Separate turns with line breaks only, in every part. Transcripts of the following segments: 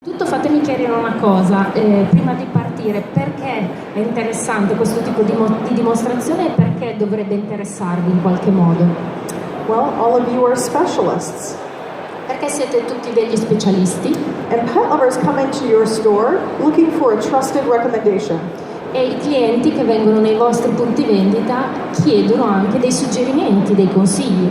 Tutto fatemi chiarire una cosa, prima di partire, perché è interessante questo tipo di dimostrazione e perché dovrebbe interessarvi in qualche modo?
Well, all of you are specialists.
Perché siete tutti degli specialisti
And pet lovers come into your store looking for a trusted recommendation.
e i clienti che vengono nei vostri punti vendita chiedono anche dei suggerimenti, dei consigli.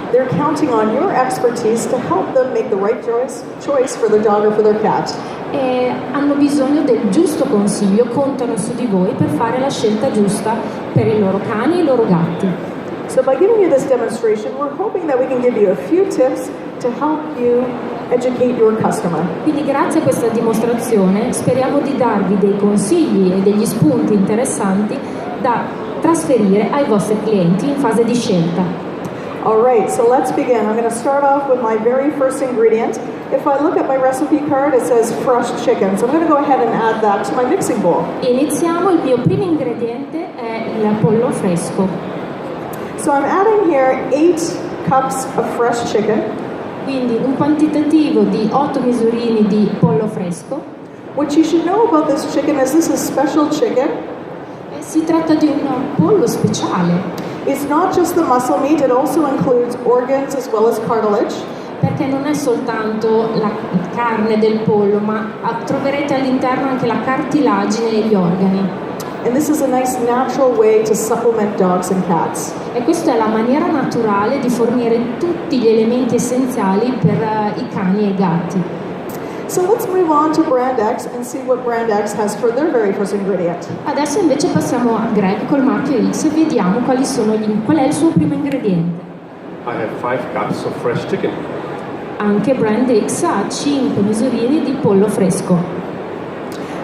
They're counting on your expertise to help them make the right choice for their dog or for their cat.
E hanno bisogno del giusto consiglio, contano su di voi per fare la scelta giusta per i loro cani e i loro gatti.
So by giving you this demonstration, we're hoping that we can give you a few tips to help you educate your customer.
Quindi grazie a questa dimostrazione speriamo di darvi dei consigli e degli spunti interessanti da trasferire ai vostri clienti in fase di scelta.
Alright, so let's begin. I'm going to start off with my very first ingredient. If I look at my recipe card, it says fresh chicken. So I'm going to go ahead and add that to my mixing bowl.
Iniziamo, il mio primo ingrediente è il pollo fresco.
So I'm adding here 8 cups of fresh chicken.
Quindi un quantitativo di 8 misurini di pollo fresco.
What you should know about this chicken is this is special chicken.
Si tratta di un pollo speciale.
It's not just the muscle meat, it also includes organs as well as cartilage.
Perché non è soltanto la carne del pollo, ma troverete all'interno anche la cartilagine e gli organi.
And this is a nice natural way to supplement dogs and cats.
E questa è la maniera naturale di fornire tutti gli elementi essenziali per i cani e i gatti.
So let's move on to Brand X and see what Brand X has for their very first ingredient.
Adesso invece passiamo a Greg col marchio X e vediamo qual è il suo primo ingrediente.
I have 5 cups of fresh chicken.
Anche Brand X ha 5 misurini di pollo fresco.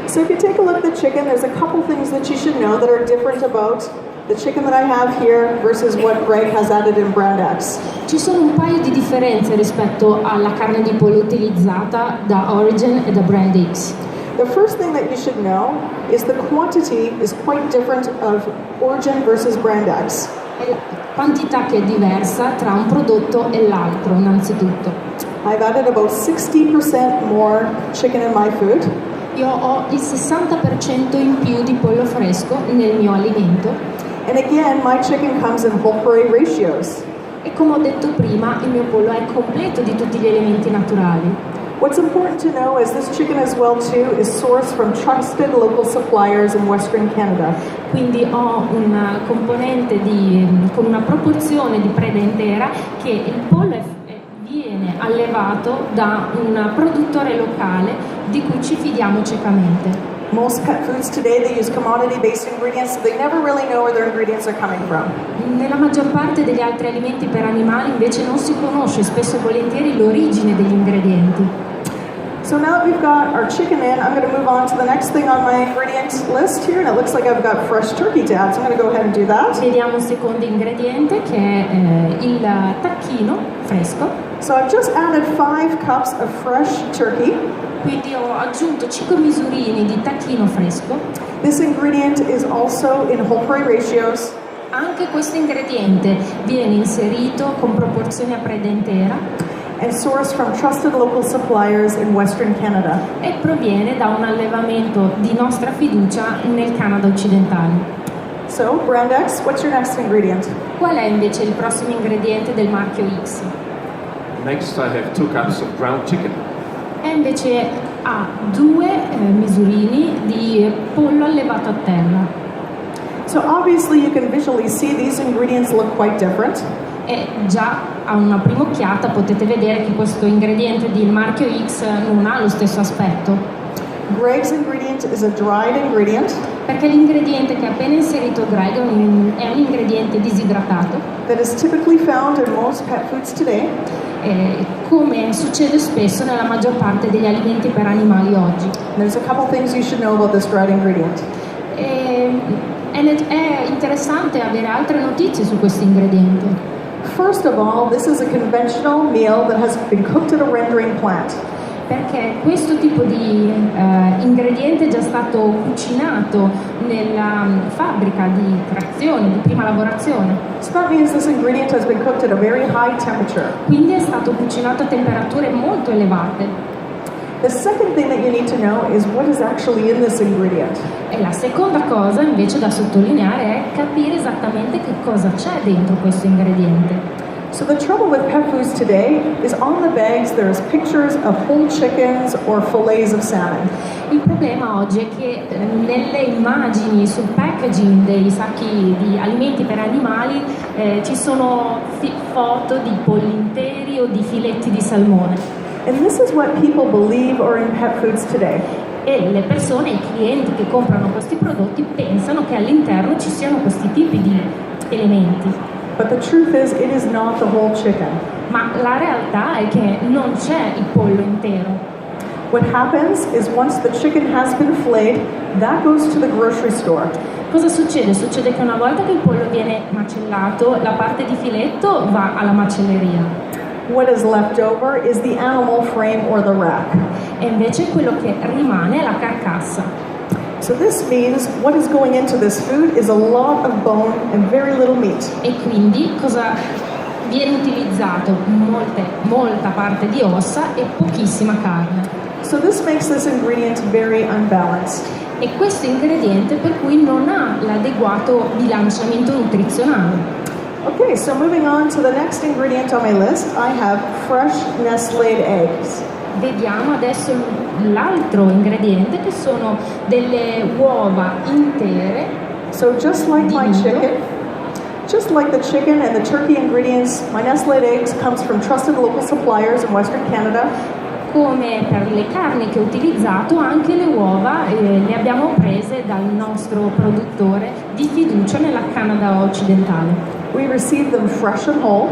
So if you take a look at the chicken, there's a couple things that you should know that are different about the chicken that I have here versus what Greg has added in Brand X.
Ci sono un paio di differenze rispetto alla carne di pollo utilizzata da Orijen e da Brand X.
The first thing that you should know is the quantity is quite different of Orijen versus Brand X.
È la quantità che è diversa tra un prodotto e l'altro, innanzitutto.
I've added about 60% more chicken in my food.
Io ho il 60% in più di pollo fresco nel mio alimento.
And again, my chicken comes in whole prairie ratios.
E come ho detto prima, il mio pollo è completo di tutti gli elementi naturali.
What's important to know is this chicken as well too is sourced from trusted local suppliers in Western Canada.
Quindi ho una componente con una proporzione di preda intera che il pollo viene allevato da un produttore locale di cui ci fidiamo ciecamente.
Most pet foods today, they use commodity-based ingredients, so they never really know where their ingredients are coming from.
Nella maggior parte degli altri alimenti per animali invece non si conosce spesso e volentieri l'origine degli ingredienti.
So now that we've got our chicken in, I'm going to move on to the next thing on my ingredients list here, and it looks like I've got fresh turkey to add, so I'm going to go ahead and do that.
Vediamo il secondo ingrediente che è il tacchino fresco.
So I've just added 5 cups of fresh turkey.
Quindi ho aggiunto 5 misurini di tacchino fresco.
This ingredient is also in whole prairie ratios.
Anche questo ingrediente viene inserito con proporzioni a preda intera
And sourced from trusted local suppliers in Western Canada.
e proviene da un allevamento di nostra fiducia nel Canada occidentale.
So, Brand X, what's your next ingredient?
Qual è invece il prossimo ingrediente del marchio X?
Next, I have 2 cups of ground chicken.
E invece ha 2 misurini di pollo allevato a terra.
So obviously you can visually see these ingredients look quite different.
E già a una prima occhiata potete vedere che questo ingrediente del marchio X non ha lo stesso aspetto.
Greg's ingredient is a dried ingredient
Perché l'ingrediente che ha appena inserito Greg è un ingrediente disidratato,
that is typically found in most pet foods today.
Come succede spesso nella maggior parte degli alimenti per animali oggi.
There's a couple things you should know about this dried ingredient.
È interessante avere altre notizie su questo ingrediente.
First of all, this is a conventional meal that has been cooked at a rendering plant.
Perché questo tipo di ingrediente è già stato cucinato nella fabbrica di trazione, di prima lavorazione.
So that means this ingredient has been cooked at a very high temperature.
Quindi è stato cucinato a temperature molto elevate.
The second thing that you need to know is what is actually in this ingredient.
E la seconda cosa invece da sottolineare è capire esattamente che cosa c'è dentro questo ingrediente.
So the trouble with pet foods today is on the bags there's pictures of whole chickens or fillets of salmon.
Il problema oggi è che nelle immagini sul packaging dei sacchi di alimenti per animali ci sono foto di polli interi o di filetti di salmone.
And this is what people believe are in pet foods today.
E le persone, i clienti che comprano questi prodotti pensano che all'interno ci siano questi tipi di elementi.
But the truth is, it is not the whole chicken.
Ma la realtà è che non c'è il pollo intero.
What happens is once the chicken has been filleted, that goes to the grocery store.
Cosa succede? Succede che una volta che il pollo viene macellato, la parte di filetto va alla macelleria.
What is left over is the animal frame or the rack.
E invece quello che rimane è la carcassa.
So this means what is going into this food is a lot of bone and very little meat.
E quindi cosa viene utilizzato? Molta parte di ossa e pochissima carne.
So this makes this ingredient very unbalanced.
E questo ingrediente per cui non ha l'adeguato bilanciamento nutrizionale.
Okay, so moving on to the next ingredient on my list, I have fresh Nestlé eggs.
Vediamo adesso l'altro ingrediente che sono delle uova intere.
So just like my chicken, just like the chicken and the turkey ingredients, my Nestlé eggs comes from trusted local suppliers in Western Canada.
Come per le carni che ho utilizzato, anche le uova le abbiamo prese dal nostro produttore di fiducia nella Canada occidentale.
We receive them fresh and whole.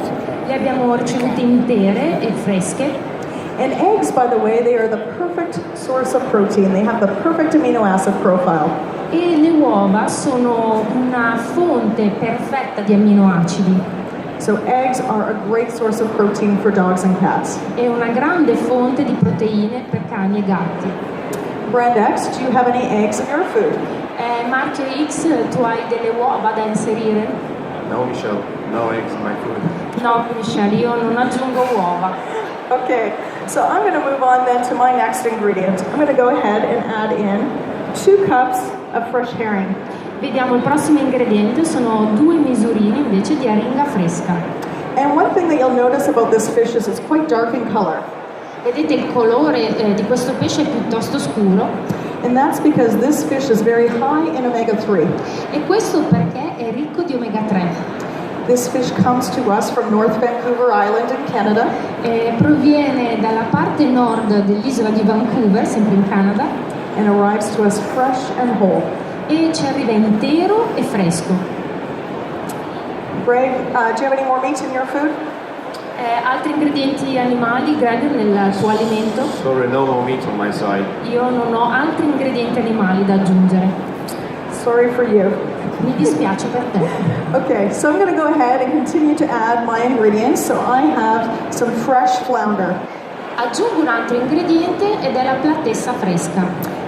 Le abbiamo ricevute intere e fresche.
And eggs, by the way, they are the perfect source of protein. They have the perfect amino acid profile.
E le uova sono una fonte perfetta di amminoacidi.
So eggs are a great source of protein for dogs and cats.
È una grande fonte di proteine per cani e gatti.
Brand X, do you have any eggs in your food?
Marchio X, tu hai delle uova da inserire?
No, Michelle, no eggs in my food.
No, Michelle, io non aggiungo uova.
Okay, so I'm going to move on then to my next ingredient. I'm going to go ahead and add in 2 cups of fresh herring.
Vediamo il prossimo ingrediente, sono 2 misurine invece di aringa fresca.
And one thing that you'll notice about this fish is it's quite dark in color.
Vedete il colore di questo pesce è piuttosto scuro.
And that's because this fish is very high in omega-3.
E questo perché è ricco di omega 3.
This fish comes to us from North Vancouver Island in Canada.
Proviene dalla parte nord dell'isola di Vancouver, sempre in Canada.
And arrives to us fresh and whole.
E ci arriva intero e fresco.
Greg, do you have any more meat in your food?
Altri ingredienti animali, Granger, nel tuo alimento?
Sorry, no more meat on my side.
Io non ho altri ingredienti animali da aggiungere.
Sorry for you.
Mi dispiace per te.
Okay, so I'm going to go ahead and continue to add my ingredients. So I have some fresh flounder.
Aggiungo un altro ingrediente ed è la platessa fresca.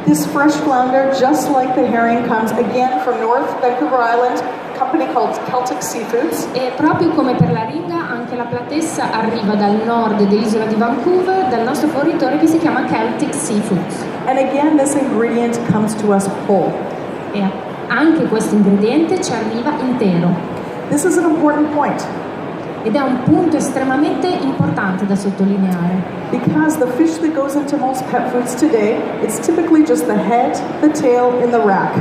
This fresh flounder, just like the herring, comes again from North Vancouver Island, a company called Celtic Seafoods.
E proprio come per la ringa, anche la platessa arriva dal nord dell'isola di Vancouver, dal nostro fornitore che si chiama Celtic Seafoods.
And again, this ingredient comes to us whole.
E anche questo ingrediente ci arriva intero.
This is an important point.
Ed è un punto estremamente importante da sottolineare.
Because the fish that goes into most pet foods today, it's typically just the head, the tail, and the rack.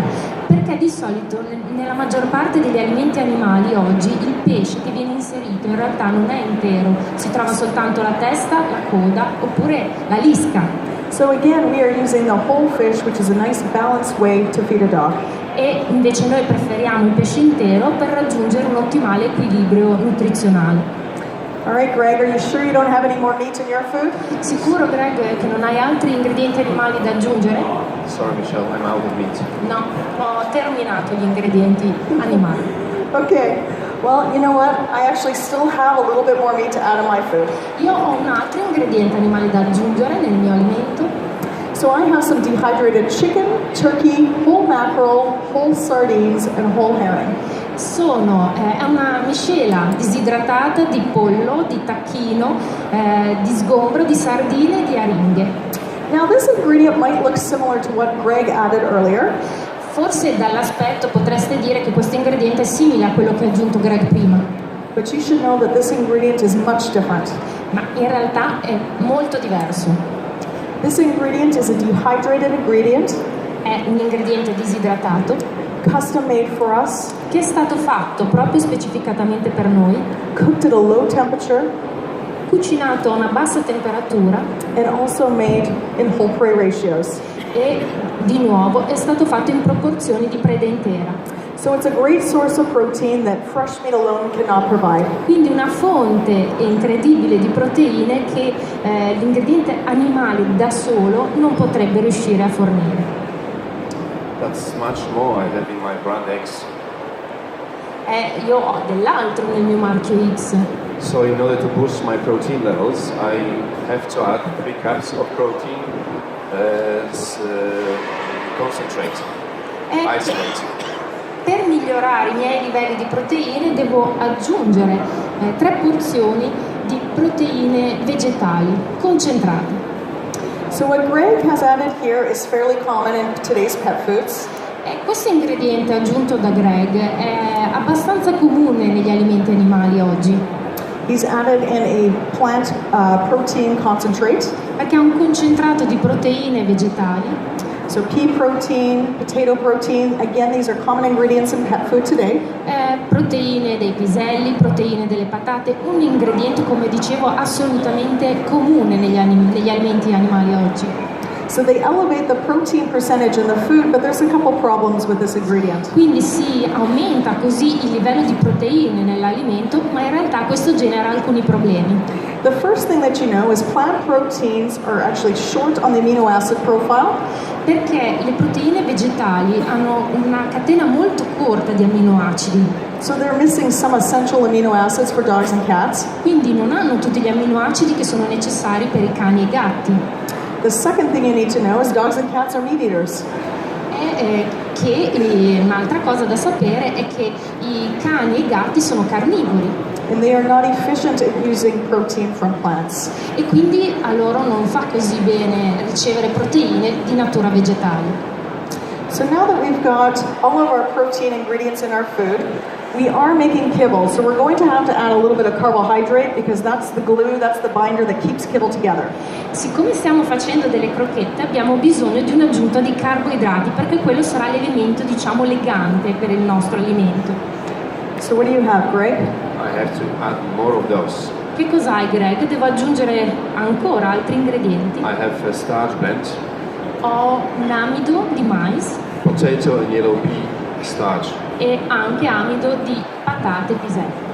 Perché di solito nella maggior parte degli alimenti animali oggi il pesce che viene inserito in realtà non è intero, si trova soltanto la testa, la coda oppure la lisca.
So again, we are using the whole fish, which is a nice balanced way to feed a dog.
E invece noi preferiamo il pesce intero per raggiungere un ottimale equilibrio nutrizionale.
All right, Greg, are you sure you don't have any more meat in your food?
Sicuro, Greg, che non hai altri ingredienti animali da aggiungere?
Sorry, Michelle, I'm out of meat.
No, ho terminato gli ingredienti animali.
Okay, well, you know what? I actually still have a little bit more meat to add in my food.
Io ho un altro ingrediente animale da aggiungere nel mio alimento.
So I have some dehydrated chicken, turkey, whole mackerel, whole sardines, and whole herring.
È una miscela disidratata di pollo, di tacchino, di sgombro, di sardine e di aringhe.
Now this ingredient might look similar to what Greg added earlier,
Forse dall'aspetto potreste dire che questo ingrediente è simile a quello che ha aggiunto Greg prima,
but you should know that this ingredient is much different.
ma in realtà è molto diverso.
This ingredient is a dehydrated ingredient,
È un ingrediente disidratato
custom made for us,
che è stato fatto proprio specificatamente per noi,
cooked at a low temperature,
cucinato a una bassa temperatura
and also made in whole prey ratios.
e di nuovo è stato fatto in proporzioni di preda intera.
So it's a great source of protein that fresh meat alone cannot provide.
Quindi una fonte incredibile di proteine che l'ingrediente animale da solo non potrebbe riuscire a fornire.
That's much more I have in my brand X.
Io ho dell'altro nel mio marchio X.
So in order to boost my protein levels, I have to add 3 cups of protein concentrate,
E
isolate.
per migliorare i miei livelli di proteine devo aggiungere 3 porzioni di proteine vegetali concentrate.
So what Greg has added here is fairly common in today's pet foods.
Questo ingrediente aggiunto da Greg è abbastanza comune negli alimenti animali oggi,
He's added in a plant protein concentrate.
perché è un concentrato di proteine vegetali,
So pea protein, potato protein, again, these are common ingredients in pet food today.
proteine dei piselli, proteine delle patate, un ingrediente, come dicevo, assolutamente comune negli alimenti animali oggi.
So they elevate the protein percentage in the food, but there's a couple problems with this ingredient.
Quindi si aumenta così il livello di proteine nell'alimento, ma in realtà questo genera alcuni problemi.
The first thing that you know is plant proteins are actually short on the amino acid profile,
Perché le proteine vegetali hanno una catena molto corta di amminoacidi,
so they're missing some essential amino acids for dogs and cats.
quindi non hanno tutti gli amminoacidi che sono necessari per i cani e i gatti.
The second thing you need to know is dogs and cats are meat eaters.
Un'altra cosa da sapere è che i cani e i gatti sono carnivori
And they are not efficient at using protein from plants.
e quindi a loro non fa così bene ricevere proteine di natura vegetale.
So now that we've got all of our protein ingredients in our food, we are making kibble. So we're going to have to add a little bit of carbohydrate because that's the glue, that's the binder that keeps kibble together.
Siccome stiamo facendo delle crocchette abbiamo bisogno di un'aggiunta di carboidrati perché quello sarà l'elemento, diciamo, legante per il nostro alimento.
So what do you have, Greg?
I have to add more of those.
Che cos'hai, Greg? Devo aggiungere ancora altri ingredienti.
I have a starch blend,
Ho un amido di mais
potato and yellow pea starch.
e anche amido di patate e piselli.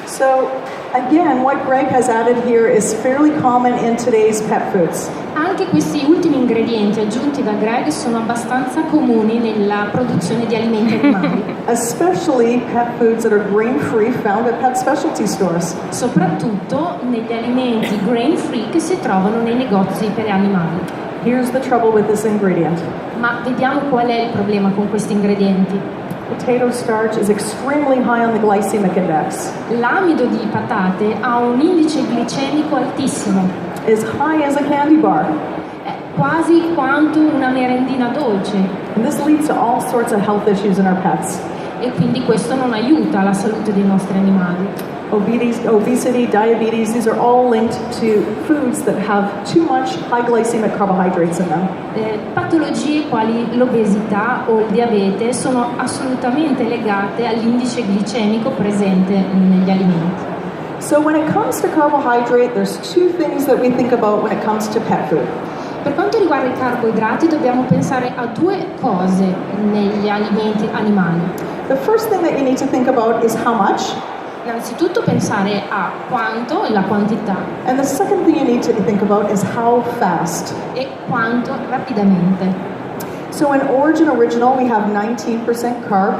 So again, what Greg has added here is fairly common in today's pet foods.
Anche questi ultimi ingredienti aggiunti da Greg sono abbastanza comuni nella produzione di alimenti animali,
Especially pet foods that are grain-free found at pet specialty stores.
soprattutto negli alimenti grain free che si trovano nei negozi per animali.
Here's the trouble with this ingredient.
Ma vediamo qual è il problema con questi ingredienti.
Potato starch is extremely high on the glycemic index,
L'amido di patate ha un indice glicemico altissimo,
as high as a candy bar.
è quasi quanto una merendina dolce,
And this leads to all sorts of health issues in our pets.
e quindi questo non aiuta la salute dei nostri animali.
Obesity, diabetes, these are all linked to foods that have too much high glycemic carbohydrates in them.
Patologie quali l'obesità o il diabete sono assolutamente legate all'indice glicemico presente negli alimenti.
So when it comes to carbohydrate, there's two things that we think about when it comes to pet food.
Per quanto riguarda i carboidrati dobbiamo pensare a 2 cose negli alimenti animali.
The first thing that you need to think about is how much,
Innanzitutto pensare a quanto e la quantità
and the second thing you need to think about is how fast.
e quanto rapidamente.
So in Origin Original, we have 19% carb.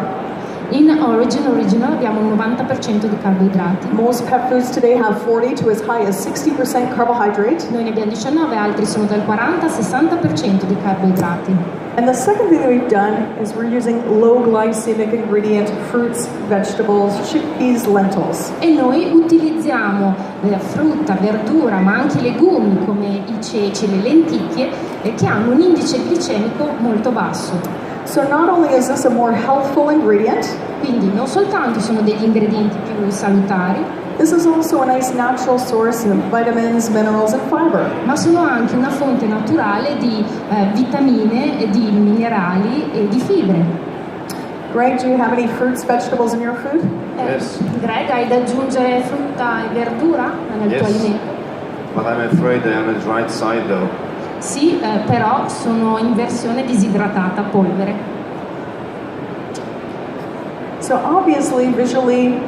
In Original abbiamo il 90% di carboidrati.
Most pet foods today have 40 to as high as 60% carbohydrate.
Noi ne abbiamo 19, altri sono dal 40 al 60% di carboidrati.
And the second thing that we've done is we're using low glycemic ingredient fruits, vegetables, chickpeas, lentils.
E noi utilizziamo frutta, verdura, ma anche legumi come i ceci, le lenticchie, che hanno un indice glicemico molto basso.
So not only is this a more healthful ingredient,
Quindi non soltanto sono degli ingredienti più salutari,
this is also a nice natural source of vitamins, minerals, and fiber.
ma sono anche una fonte naturale di vitamine, di minerali e di fibre.
Greg, do you have any fruits, vegetables in your food?
Yes.
Greg, hai da aggiungere frutta e verdura nel tuo
Yes.
alimento?
But I'm afraid they're on the right side though.
Sì, però sono in versione disidratata, polvere.
So obviously, visually,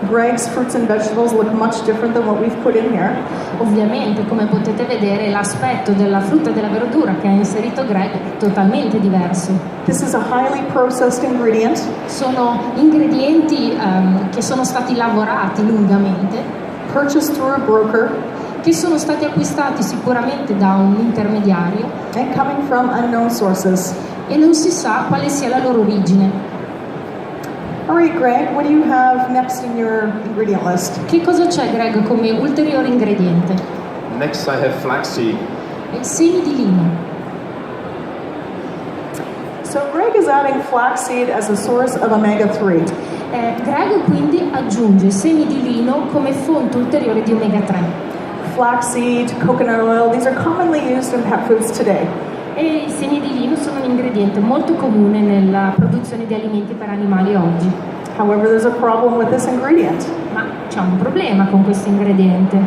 Greg's fruits and vegetables look much different than what we've put in here.
Ovviamente, come potete vedere, l'aspetto della frutta e della verdura che ha inserito Greg è totalmente diverso.
This is a highly processed ingredient.
Sono ingredienti che sono stati lavorati lungamente,
Purchased through a broker
che sono stati acquistati sicuramente da un intermediario
and coming from unknown sources.
e non si sa quale sia la loro origine.
All right, Greg, what do you have next in your ingredient list?
Che cosa c'è, Greg, come ulteriore ingrediente?
Next I have flaxseed.
Semi di lino.
So Greg is adding flaxseed as a source of omega-3.
Greg quindi aggiunge semi di lino come fonte ulteriore di omega 3.
Flaxseed, coconut oil, these are commonly used in pet foods today.
E i semi di lino sono un ingrediente molto comune nella produzione di alimenti per animali oggi.
However, there's a problem with this ingredient.
Ma c'è un problema con questo ingrediente.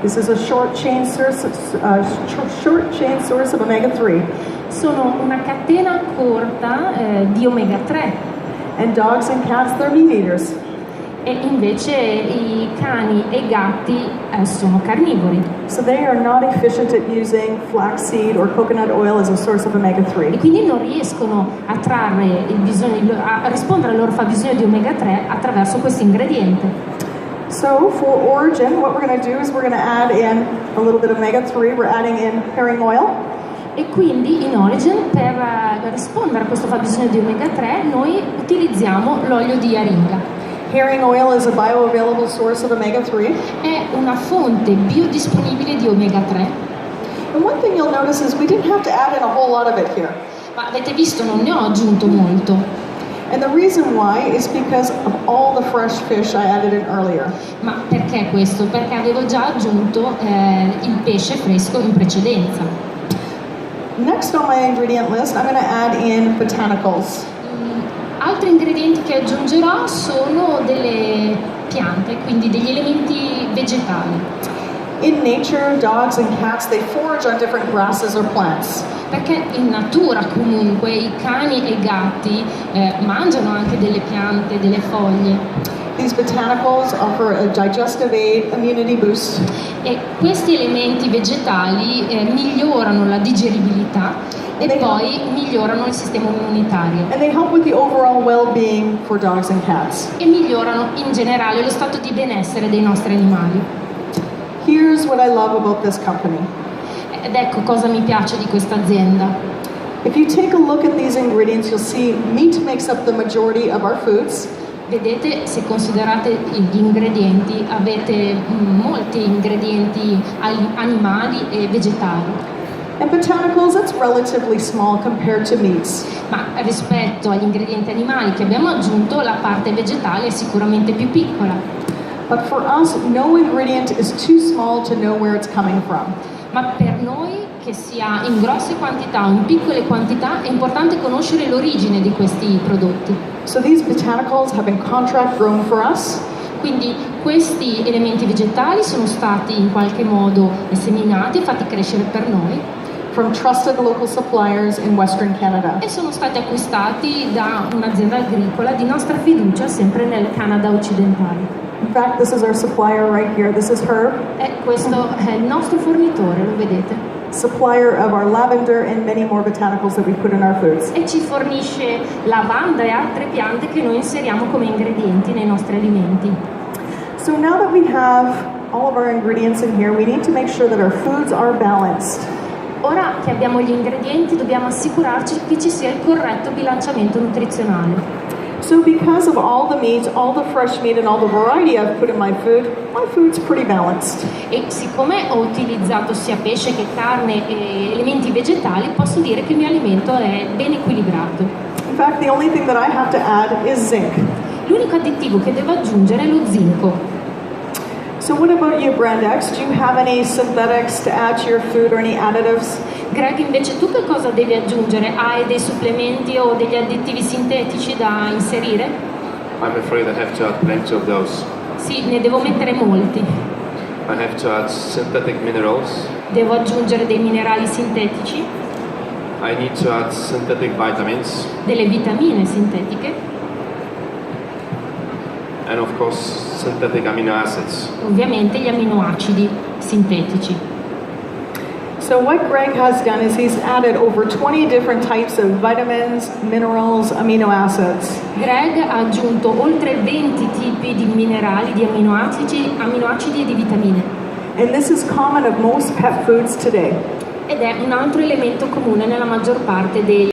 This is a short chain source of omega-3.
Sono una catena corta di omega 3
And dogs and cats, they're meat eaters.
e invece i cani e i gatti sono carnivori.
So they are not efficient at using flaxseed or coconut oil as a source of
E
omega-3.
quindi non riescono a trarre il bisogno, a rispondere al loro fabbisogno di omega 3 attraverso questo ingrediente.
So for Orijen, what we're going to do is we're going to add in a little bit of omega-3. We're adding in herring oil.
E quindi in Orijen, per rispondere a questo fabbisogno di omega 3, noi utilizziamo l'olio di aringa.
Herring oil is a bioavailable source of omega-3.
È una fonte biodisponibile di omega 3.
And one thing you'll notice is we didn't have to add in a whole lot of it here.
Ma avete visto, non ne ho aggiunto molto.
And the reason why is because of all the fresh fish I added in earlier.
Ma perché questo? Perché avevo già aggiunto il pesce fresco in precedenza.
Next on my ingredient list, I'm going to add in botanicals.
Altri ingredienti che aggiungerò sono delle piante, quindi degli elementi vegetali.
In nature, dogs and cats, they forage on different grasses or plants.
Perché in natura comunque i cani e i gatti mangiano anche delle piante, delle foglie.
These botanicals offer a digestive aid, immunity boost.
E questi elementi vegetali migliorano la digeribilità e poi migliorano il sistema immunitario
And they help with the overall well-being for dogs and cats.
e migliorano in generale lo stato di benessere dei nostri animali.
Here's what I love about this company.
Ed ecco cosa mi piace di questa azienda.
If you take a look at these ingredients, you'll see meat makes up the majority of our foods.
Vedete, se considerate gli ingredienti, avete molti ingredienti animali e vegetali.
And botanicals, that's relatively small compared to meats.
Ma rispetto agli ingredienti animali che abbiamo aggiunto, la parte vegetale è sicuramente più piccola.
But for us, no ingredient is too small to know where it's coming from.
Ma per noi, che sia in grosse quantità o in piccole quantità, è importante conoscere l'origine di questi prodotti.
So these botanicals have been contract grown for us.
Quindi questi elementi vegetali sono stati in qualche modo seminati e fatti crescere per noi
From trusted local suppliers in Western Canada.
e sono stati acquistati da un'azienda agricola di nostra fiducia, sempre nel Canada occidentale.
In fact, this is our supplier right here. This is Herb.
E questo è il nostro fornitore, lo vedete?
supplier of our lavender and many more botanicals that we put in our foods.
E ci fornisce lavanda e altre piante che noi inseriamo come ingredienti nei nostri alimenti.
So now that we have all of our ingredients in here, we need to make sure that our foods are balanced.
Ora che abbiamo gli ingredienti, dobbiamo assicurarci che ci sia il corretto bilanciamento nutrizionale.
So because of all the meat, all the fresh meat and all the variety I've put in my food's pretty balanced.
E siccome ho utilizzato sia pesce che carne e elementi vegetali, posso dire che il mio alimento è ben equilibrato.
In fact, the only thing that I have to add is zinc.
L'unico additivo che devo aggiungere è lo zinco.
So what about you, Brand X? Do you have any synthetics to add to your food or any additives?
Greg, invece tu che cosa devi aggiungere? Hai dei supplementi o degli additivi sintetici da inserire?
I'm afraid I have to add plenty of those.
Sì, ne devo mettere molti.
I have to add synthetic minerals.
Devo aggiungere dei minerali sintetici,
I need to add synthetic vitamins.
delle vitamine sintetiche,
And of course, synthetic amino acids.
ovviamente gli aminoacidi sintetici.
So what Greg has done is he's added over 20 different types of vitamins, minerals, amino acids.
Greg ha aggiunto oltre 20 tipi di minerali, di aminoacidi e di vitamine.
And this is common of most pet foods today.
Ed è un altro elemento comune nella maggior parte dei